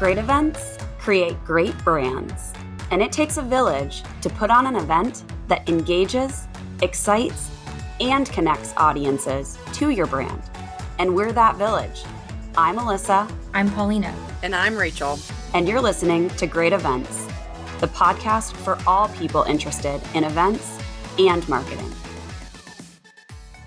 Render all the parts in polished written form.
Great events create great brands, and it takes a village to put on an event that engages, excites, and connects audiences to your brand. And we're that village. I'm Alyssa. I'm Paulina. And I'm Rachel. And you're listening to Great Events, the podcast for all people interested in events and marketing.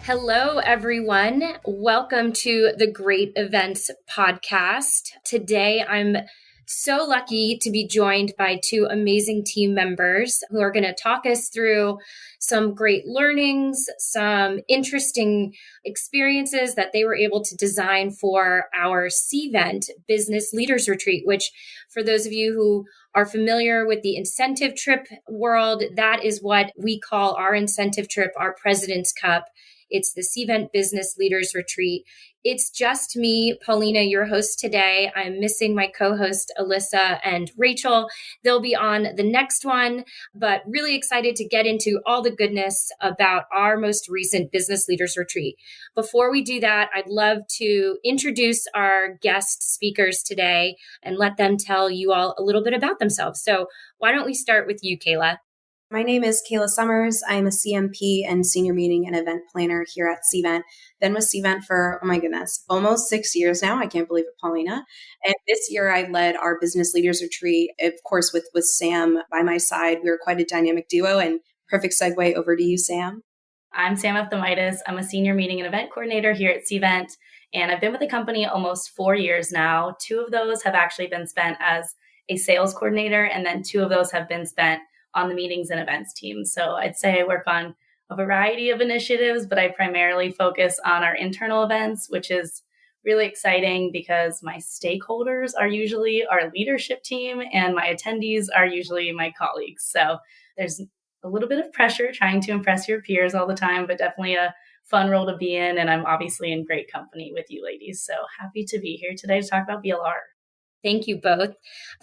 Hello, everyone. Welcome to the Great Events podcast. Today, I'm so lucky to be joined by two amazing team members who are going to talk us through some great learnings, some interesting experiences that they were able to design for our Cvent Business Leaders Retreat, which for those of you who are familiar with the incentive trip world, that is what we call our incentive trip, our President's Cup. It's the Cvent Business Leaders Retreat. It's just me, Paulina, your host today. I'm missing my co-host, Alyssa and Rachel. They'll be on the next one, but really excited to get into all the goodness about our most recent Business Leaders Retreat. Before we do that, I'd love to introduce our guest speakers today and let them tell you all a little bit about themselves. So why don't we start with you, Kayla? My name is Kayla Sommers. I'm a CMP and senior meeting and event planner here at Cvent. Been with Cvent for, almost 6 years now. I can't believe it, Paulina. And this year I led our Business Leaders Retreat, of course, with Sam by my side. We were quite a dynamic duo, and perfect segue over to you, Sam. I'm Sam Efthimiades. I'm a senior meeting and event coordinator here at Cvent, and I've been with the company almost 4 years now. 2 of those have actually been spent as a sales coordinator, and then 2 of those have been spent on the meetings and events team. So I'd say I work on a variety of initiatives, but I primarily focus on our internal events, which is really exciting because my stakeholders are usually our leadership team and my attendees are usually my colleagues. So there's a little bit of pressure trying to impress your peers all the time, but definitely a fun role to be in. And I'm obviously in great company with you ladies. So happy to be here today to talk about BLR. Thank you both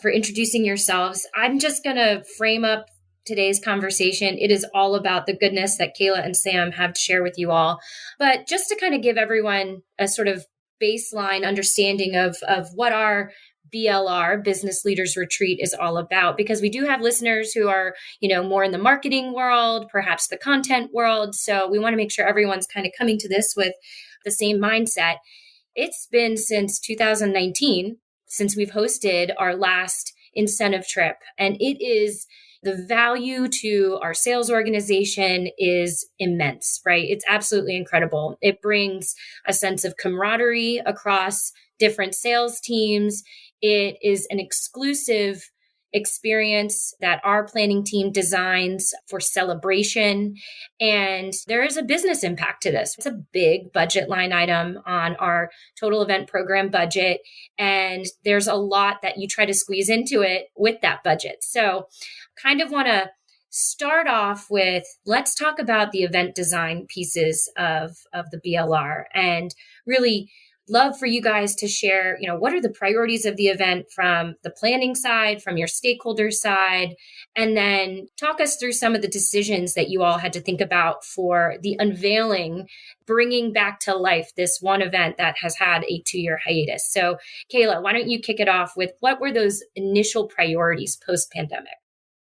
for introducing yourselves. I'm just going to frame up today's conversation. It is all about the goodness that Kayla and Sam have to share with you all. But just to kind of give everyone a sort of baseline understanding of what our BLR, Business Leaders Retreat, is all about, because we do have listeners who are, more in the marketing world, perhaps the content world. So we want to make sure everyone's kind of coming to this with the same mindset. It's been since 2019 since we've hosted our last incentive trip, and it is the value to our sales organization is immense, right? It's absolutely incredible. It brings a sense of camaraderie across different sales teams. It is an exclusive experience that our planning team designs for celebration. And there is a business impact to this. It's a big budget line item on our total event program budget. And there's a lot that you try to squeeze into it with that budget. So kind of want to start off with, let's talk about the event design pieces of the BLR, and really love for you guys to share, what are the priorities of the event from the planning side, from your stakeholder side, and then talk us through some of the decisions that you all had to think about for the unveiling, bringing back to life this one event that has had a 2-year hiatus. So Kayla, why don't you kick it off with what were those initial priorities post-pandemic?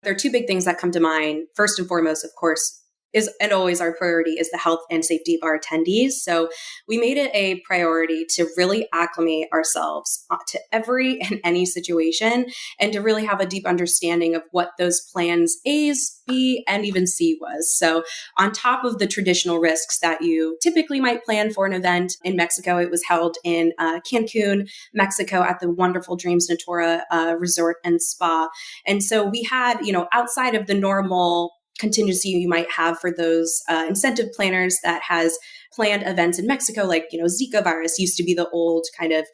There are 2 big things that come to mind. First and foremost, of course, is and always our priority is the health and safety of our attendees. So we made it a priority to really acclimate ourselves to every and any situation and to really have a deep understanding of what those plans A's, B, and even C was. So on top of the traditional risks that you typically might plan for an event in Mexico, it was held in Cancun, Mexico at the wonderful Dreams Natura Resort and Spa. And so we had, outside of the normal contingency you might have for those incentive planners that has planned events in Mexico, like, Zika virus used to be the old kind of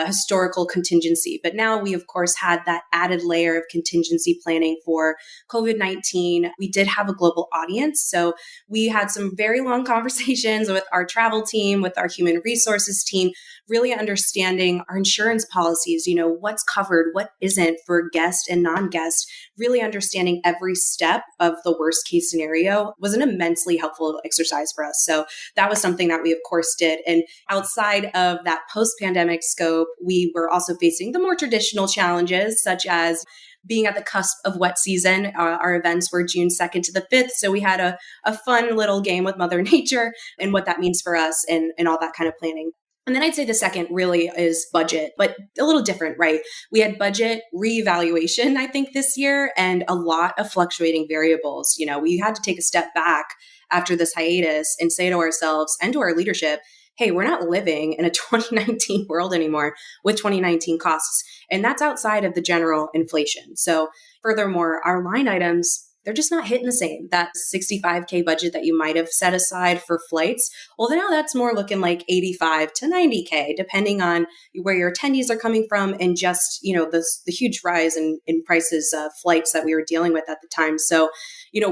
historical contingency. But now we, of course, had that added layer of contingency planning for COVID-19. We did have a global audience. So we had some very long conversations with our travel team, with our human resources team, really understanding our insurance policies, what's covered, what isn't for guest and non-guest, really understanding every step of the worst case scenario was an immensely helpful exercise for us. So that was was something that we, of course, did. And outside of that post-pandemic scope, we were also facing the more traditional challenges, such as being at the cusp of wet season. Our events were June 2nd to the 5th. So we had a fun little game with Mother Nature and what that means for us and all that kind of planning. And then I'd say the second really is budget, but a little different, right? We had budget reevaluation, I think, this year, and a lot of fluctuating variables. We had to take a step back after this hiatus and say to ourselves and to our leadership, hey, we're not living in a 2019 world anymore with 2019 costs. And that's outside of the general inflation. So furthermore, our line items, they're just not hitting the same. That $65K budget that you might have set aside for flights, well, now that's more looking like $85 to $90K, depending on where your attendees are coming from and just, the huge rise in prices of flights that we were dealing with at the time. So,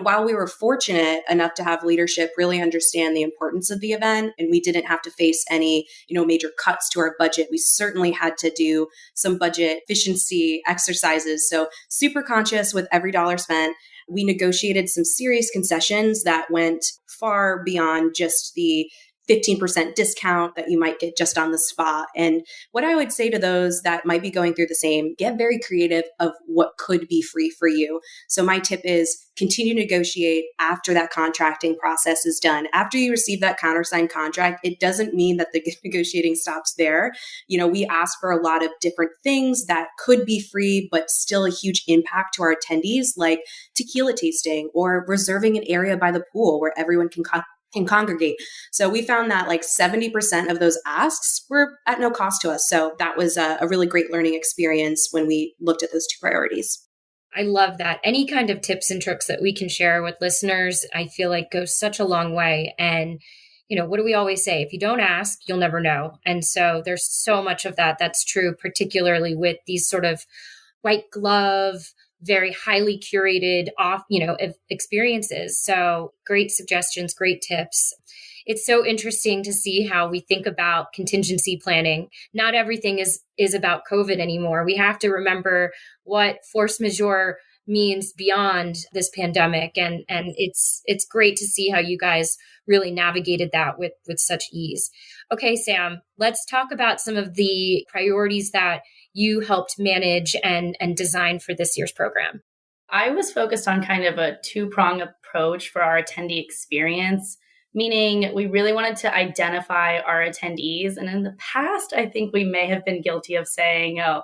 while we were fortunate enough to have leadership really understand the importance of the event and we didn't have to face any, major cuts to our budget, we certainly had to do some budget efficiency exercises. So super conscious with every dollar spent. We negotiated some serious concessions that went far beyond just the 15% discount that you might get just on the spot. And what I would say to those that might be going through the same, get very creative of what could be free for you. So my tip is continue to negotiate after that contracting process is done. After you receive that countersigned contract, it doesn't mean that the negotiating stops there. We ask for a lot of different things that could be free, but still a huge impact to our attendees, like tequila tasting or reserving an area by the pool where everyone can congregate. So we found that like 70% of those asks were at no cost to us. So that was a really great learning experience when we looked at those two priorities. I love that. Any kind of tips and tricks that we can share with listeners, I feel like goes such a long way. And, what do we always say? If you don't ask, you'll never know. And so there's so much of that that's true, particularly with these sort of white glove, very highly curated experiences. So great suggestions, great tips. It's so interesting to see how we think about contingency planning. Not everything is about COVID anymore. We have to remember what force majeure means beyond this pandemic. And it's great to see how you guys really navigated that with such ease. Okay, Sam, let's talk about some of the priorities that you helped manage and design for this year's program. I was focused on kind of a two-pronged approach for our attendee experience, meaning we really wanted to identify our attendees. And in the past, I think we may have been guilty of saying, oh,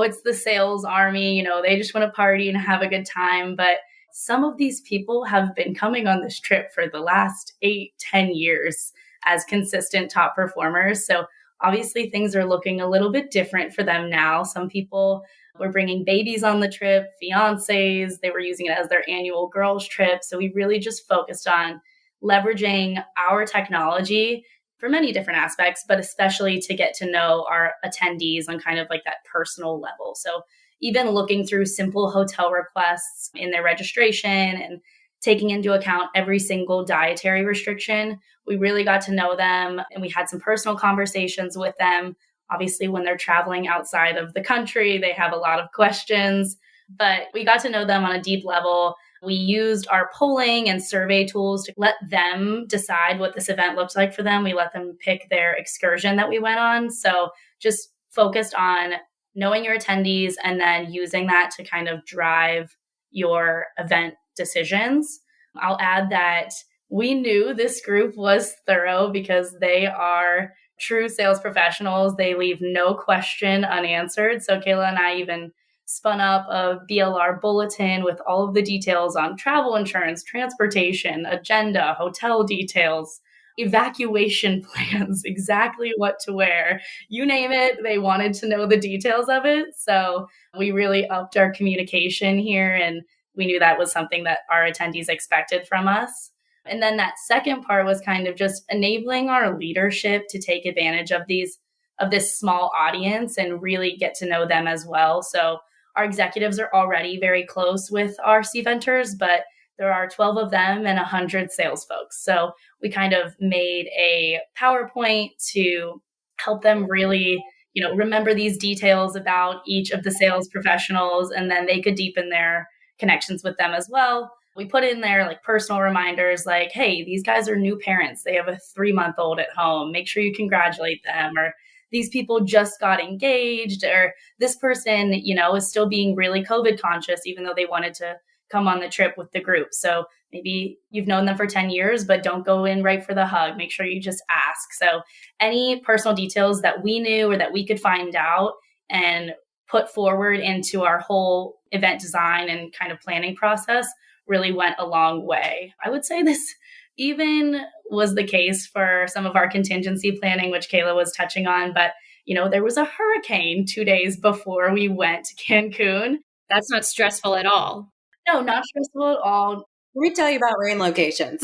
it's the sales army, they just want to party and have a good time. But some of these people have been coming on this trip for the last 8-10 years as consistent top performers. So obviously, things are looking a little bit different for them now. Some people were bringing babies on the trip, fiancés. They were using it as their annual girls' trip. So we really just focused on leveraging our technology for many different aspects, but especially to get to know our attendees on kind of like that personal level. So even looking through simple hotel requests in their registration and taking into account every single dietary restriction, we really got to know them and we had some personal conversations with them. Obviously, when they're traveling outside of the country, they have a lot of questions, but we got to know them on a deep level. We used our polling and survey tools to let them decide what this event looked like for them. We let them pick their excursion that we went on. So just focused on knowing your attendees and then using that to kind of drive your event decisions. I'll add that we knew this group was thorough because they are true sales professionals. They leave no question unanswered. So Kayla and I even spun up a BLR bulletin with all of the details on travel insurance, transportation, agenda, hotel details, evacuation plans, exactly what to wear. You name it, they wanted to know the details of it. So we really upped our communication here, and we knew that was something that our attendees expected from us. And then that second part was kind of just enabling our leadership to take advantage of this small audience and really get to know them as well. So our executives are already very close with our Cventers, but there are 12 of them and 100 sales folks. So we kind of made a PowerPoint to help them really, remember these details about each of the sales professionals, and then they could deepen their connections with them as well. We put in there like personal reminders like, hey, these guys are new parents. They have a 3-month-old at home. Make sure you congratulate them. Or these people just got engaged. Or this person, is still being really COVID conscious, even though they wanted to come on the trip with the group. So maybe you've known them for 10 years, but don't go in right for the hug. Make sure you just ask. So any personal details that we knew or that we could find out and put forward into our whole event design and kind of planning process really went a long way. I would say this even was the case for some of our contingency planning, which Kayla was touching on. But, there was a hurricane 2 days before we went to Cancun. That's not stressful at all. No, not stressful at all. Let me tell you about rain locations.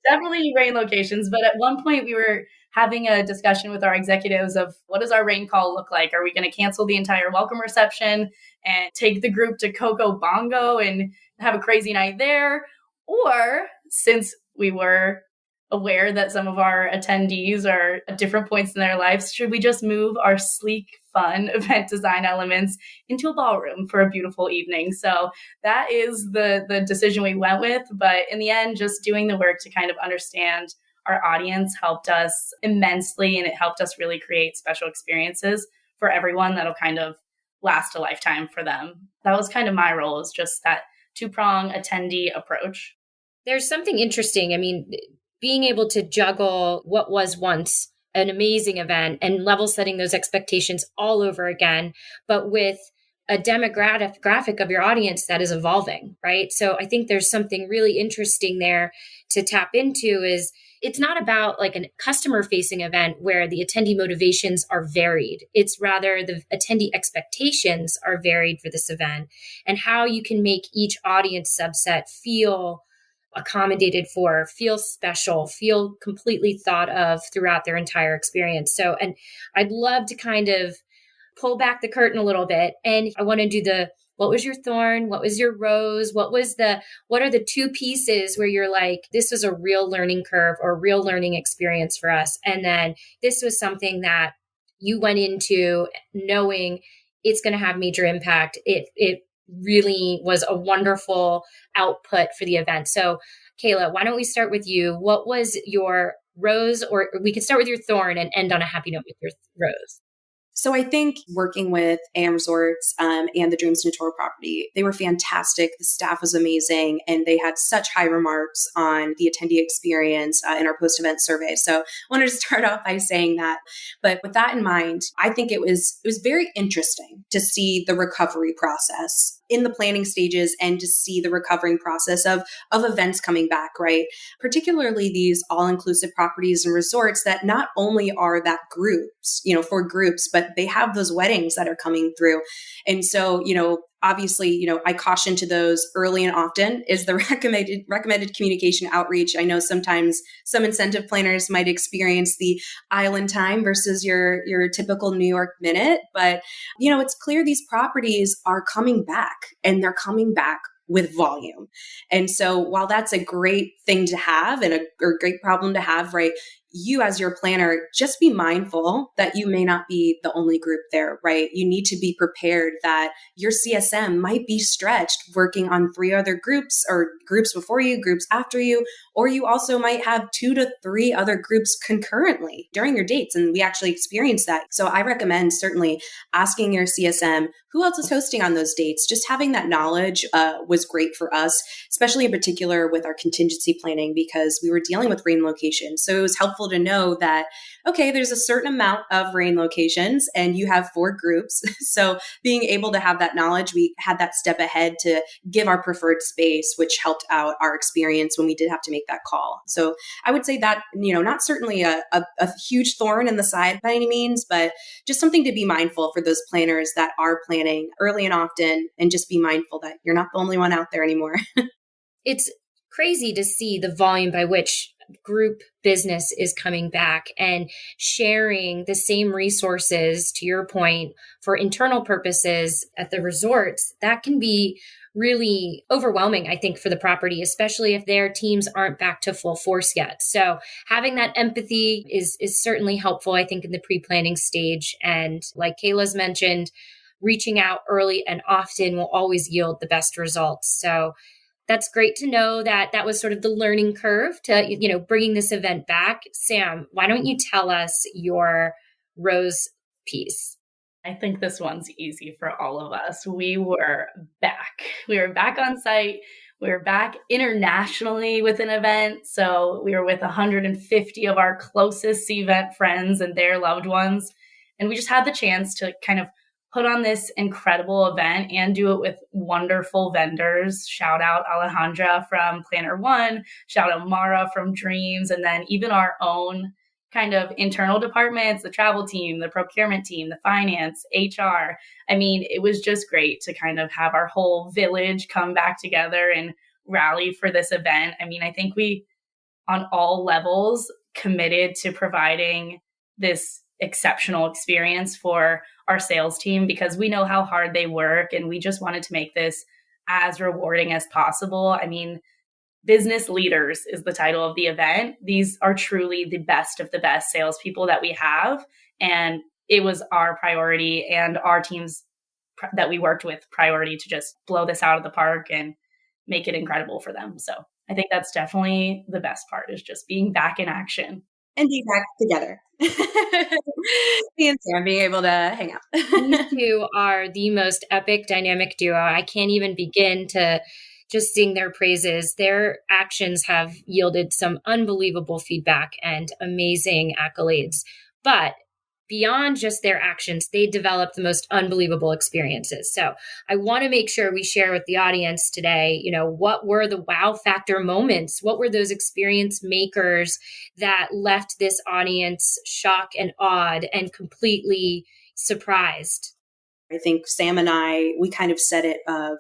Definitely rain locations. But at one point we were having a discussion with our executives of what does our rain call look like? Are we going to cancel the entire welcome reception and take the group to Coco Bongo and have a crazy night there? Or since we were aware that some of our attendees are at different points in their lives, should we just move our sleek, fun event design elements into a ballroom for a beautiful evening? So that is the decision we went with. But in the end, just doing the work to kind of understand our audience helped us immensely, and it helped us really create special experiences for everyone that'll kind of last a lifetime for them. That was kind of my role, is just that two-prong attendee approach. There's something interesting. I mean, being able to juggle what was once an amazing event and level setting those expectations all over again, but with a demographic of your audience that is evolving, right? So I think there's something really interesting there to tap into. Is it's not about like a customer facing event where the attendee motivations are varied. It's rather the attendee expectations are varied for this event, and how you can make each audience subset feel accommodated for, feel special, feel completely thought of throughout their entire experience. So, and I'd love to kind of pull back the curtain a little bit. And I want to do what was your thorn? What was your rose? What are the two pieces where you're like, this was a real learning curve or real learning experience for us. And then this was something that you went into knowing it's going to have major impact. It really was a wonderful output for the event. So Kayla, why don't we start with you? What was your rose, or we could start with your thorn and end on a happy note with your rose? So I think working with AM Resorts and the Dreams Natura property, they were fantastic. The staff was amazing, and they had such high remarks on the attendee experience in our post-event survey. So I wanted to start off by saying that. But with that in mind, I think it was very interesting to see the recovery process in the planning stages and to see the recovering process of events coming back, right? Particularly these all-inclusive properties and resorts that not only are that groups, for groups, but they have those weddings that are coming through. And so, obviously, I caution to those early and often is the recommended communication outreach. I know sometimes some incentive planners might experience the island time versus your typical New York minute, but it's clear these properties are coming back, and they're coming back with volume. And so while that's a great thing to have and a great problem to have, right? You as your planner, just be mindful that you may not be the only group there, right? You need to be prepared that your CSM might be stretched working on 3 other groups, or groups before you, groups after you, or you also might have 2 to 3 other groups concurrently during your dates. And we actually experienced that. So I recommend certainly asking your CSM, who else is hosting on those dates? Just having that knowledge was great for us, especially in particular with our contingency planning, because we were dealing with rain locations. So it was helpful to know that, okay, there's a certain amount of rain locations and you have 4 groups. So being able to have that knowledge, we had that step ahead to give our preferred space, which helped out our experience when we did have to make that call. So I would say that, not certainly a huge thorn in the side by any means, but just something to be mindful for those planners that are planning early and often, and just be mindful that you're not the only one out there anymore. It's crazy to see the volume by which group business is coming back and sharing the same resources, to your point, for internal purposes at the resorts. That can be really overwhelming, I think, for the property, especially if their teams aren't back to full force yet. So having that empathy is certainly helpful, I think, in the pre-planning stage. And like Kayla's mentioned, reaching out early and often will always yield the best results. So That's great to know that that was sort of the learning curve to, bringing this event back. Sam, why don't you tell us your Rose piece? I think this one's easy for all of us. We were back. We were back on site. We were back internationally with an event. So we were with 150 of our closest Cvent friends and their loved ones. And we just had the chance to kind of put on this incredible event and do it with wonderful vendors. Shout out Alejandra from Planner One, shout out Mara from Dreams, and then even our own kind of internal departments, the travel team, the procurement team, the finance, HR. I mean, it was just great to kind of have our whole village come back together and rally for this event. I mean, I think we, on all levels, committed to providing this exceptional experience for our sales team because we know how hard they work and we just wanted to make this as rewarding as possible. I mean, Business Leaders is the title of the event. These are truly the best of the best salespeople that we have. And it was our priority and our teams that we worked with priority to just blow this out of the park and make it incredible for them. So I think that's definitely the best part, is just being back in action. And being back together. Me and Sam being able to hang out. These two are the most epic dynamic duo. I can't even begin to just sing their praises. Their actions have yielded some unbelievable feedback and amazing accolades. But beyond just their actions, they develop the most unbelievable experiences. So I want to make sure we share with the audience today, what were the wow factor moments? What were those experience makers that left this audience shocked and awed and completely surprised? I think Sam and I, we kind of said it of,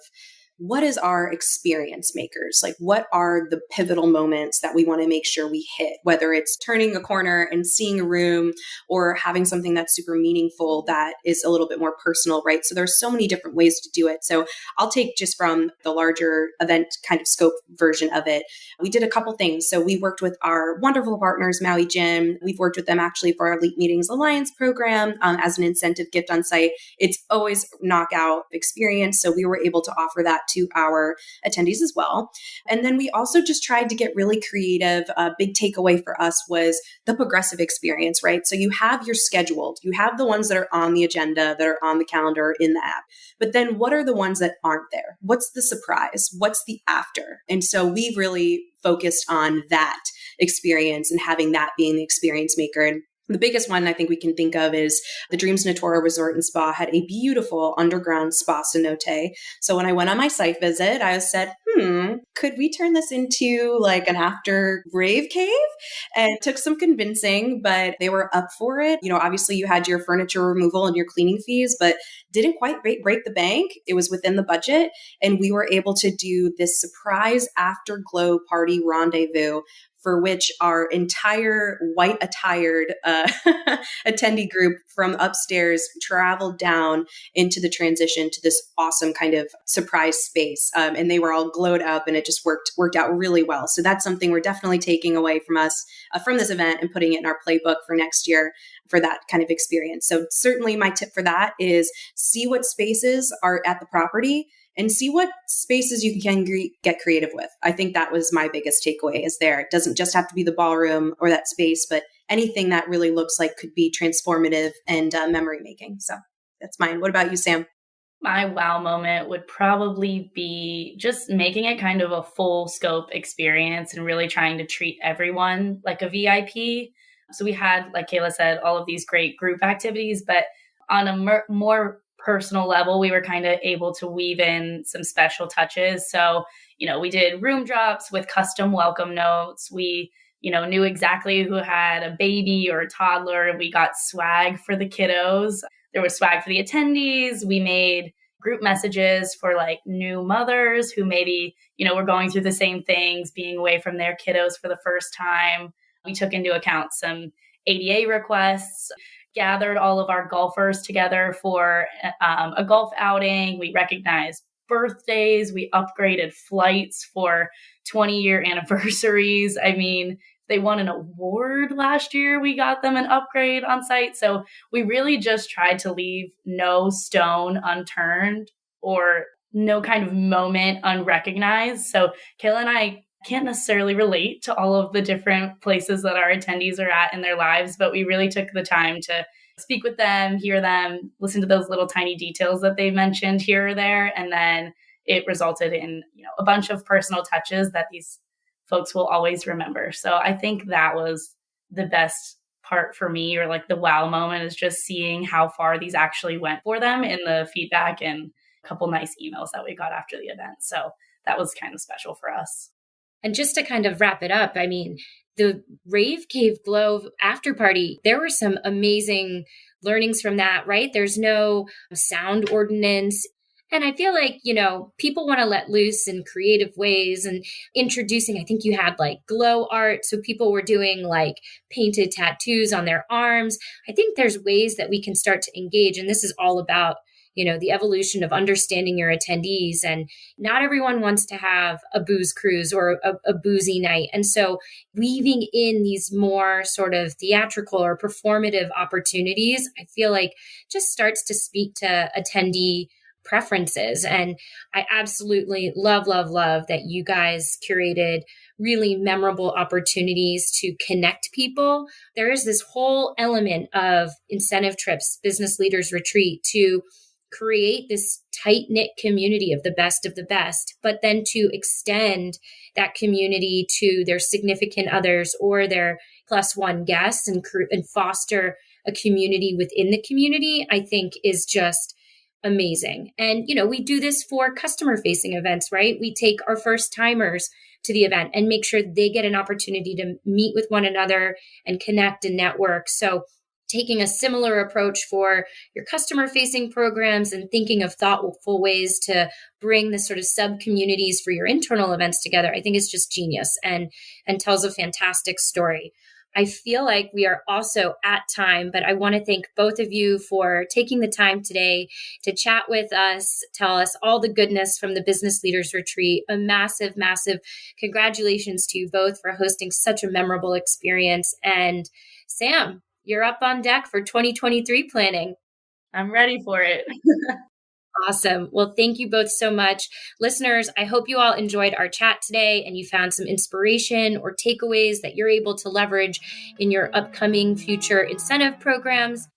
what is our experience makers? Like, what are the pivotal moments that we want to make sure we hit, whether it's turning a corner and seeing a room or having something that's super meaningful that is a little bit more personal, right? So there's so many different ways to do it. So I'll take just from the larger event kind of scope version of it. We did a couple things. So we worked with our wonderful partners, Maui Gym. We've worked with them actually for our Elite Meetings Alliance program as an incentive gift on site. It's always knockout experience. So we were able to offer that to our attendees as well. And then we also just tried to get really creative. A big takeaway for us was the progressive experience, right? So you have your scheduled, you have the ones that are on the agenda, that are on the calendar in the app. But then what are the ones that aren't there? What's the surprise? What's the after? And so we've really focused on that experience and having that being the experience maker. And the biggest one I think we can think of is the Dreams Natura Resort and Spa had a beautiful underground spa cenote. So when I went on my site visit, I said, could we turn this into like an after rave cave? And it took some convincing, but they were up for it. Obviously you had your furniture removal and your cleaning fees, but didn't quite break the bank. It was within the budget. And we were able to do this surprise afterglow party rendezvous for which our entire white attired attendee group from upstairs traveled down into the transition to this awesome kind of surprise space. And they were all glowed up and it just worked out really well. So that's something we're definitely taking away from us from this event and putting it in our playbook for next year for that kind of experience. So certainly my tip for that is see what spaces are at the property and see what spaces you can get creative with. I think that was my biggest takeaway is there. It doesn't just have to be the ballroom or that space, but anything that really looks like could be transformative and memory making. So that's mine. What about you, Sam? My wow moment would probably be just making it kind of a full scope experience and really trying to treat everyone like a VIP. So we had, like Kayla said, all of these great group activities, but on a more personal level, we were kind of able to weave in some special touches. So, we did room drops with custom welcome notes. We, knew exactly who had a baby or a toddler. We got swag for the kiddos. There was swag for the attendees. We made group messages for like new mothers who maybe, were going through the same things, being away from their kiddos for the first time. We took into account some ADA requests, gathered all of our golfers together for a golf outing. We recognized birthdays. We upgraded flights for 20-year anniversaries. I mean, they won an award last year. We got them an upgrade on site. So we really just tried to leave no stone unturned or no kind of moment unrecognized. So Kayla and I can't necessarily relate to all of the different places that our attendees are at in their lives, but we really took the time to speak with them, hear them, listen to those little tiny details that they mentioned here or there. And then it resulted in, a bunch of personal touches that these folks will always remember. So I think that was the best part for me, or like the wow moment, is just seeing how far these actually went for them in the feedback and a couple nice emails that we got after the event. So that was kind of special for us. And just to kind of wrap it up, I mean, the Rave Cave Glow after party, there were some amazing learnings from that, right? There's no sound ordinance. And I feel like, people want to let loose in creative ways and introducing, I think you had like glow art. So people were doing like painted tattoos on their arms. I think there's ways that we can start to engage. And this is all about, the evolution of understanding your attendees. And not everyone wants to have a booze cruise or a boozy night. And so weaving in these more sort of theatrical or performative opportunities, I feel like just starts to speak to attendee preferences. And I absolutely love that you guys curated really memorable opportunities to connect people. There is this whole element of incentive trips, business leaders retreat, to create this tight-knit community of the best, but then to extend that community to their significant others or their plus one guests and foster a community within the community, I think is just amazing. And, we do this for customer-facing events, right? We take our first timers to the event and make sure they get an opportunity to meet with one another and connect and network. So taking a similar approach for your customer-facing programs and thinking of thoughtful ways to bring the sort of sub-communities for your internal events together, I think is just genius and tells a fantastic story. I feel like we are also at time, but I want to thank both of you for taking the time today to chat with us, tell us all the goodness from the Business Leaders Retreat. A massive, massive congratulations to you both for hosting such a memorable experience. And Sam, you're up on deck for 2023 planning. I'm ready for it. Awesome. Well, thank you both so much. Listeners, I hope you all enjoyed our chat today and you found some inspiration or takeaways that you're able to leverage in your upcoming future incentive programs.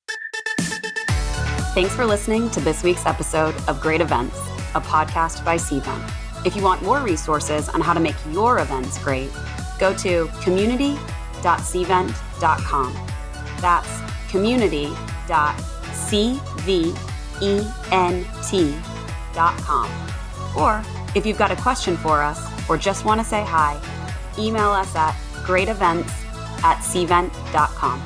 Thanks for listening to this week's episode of Great Events, a podcast by Cvent. If you want more resources on how to make your events great, go to community.cvent.com. That's community.cvent.com. Or if you've got a question for us or just want to say hi, email us at greatevents@cvent.com.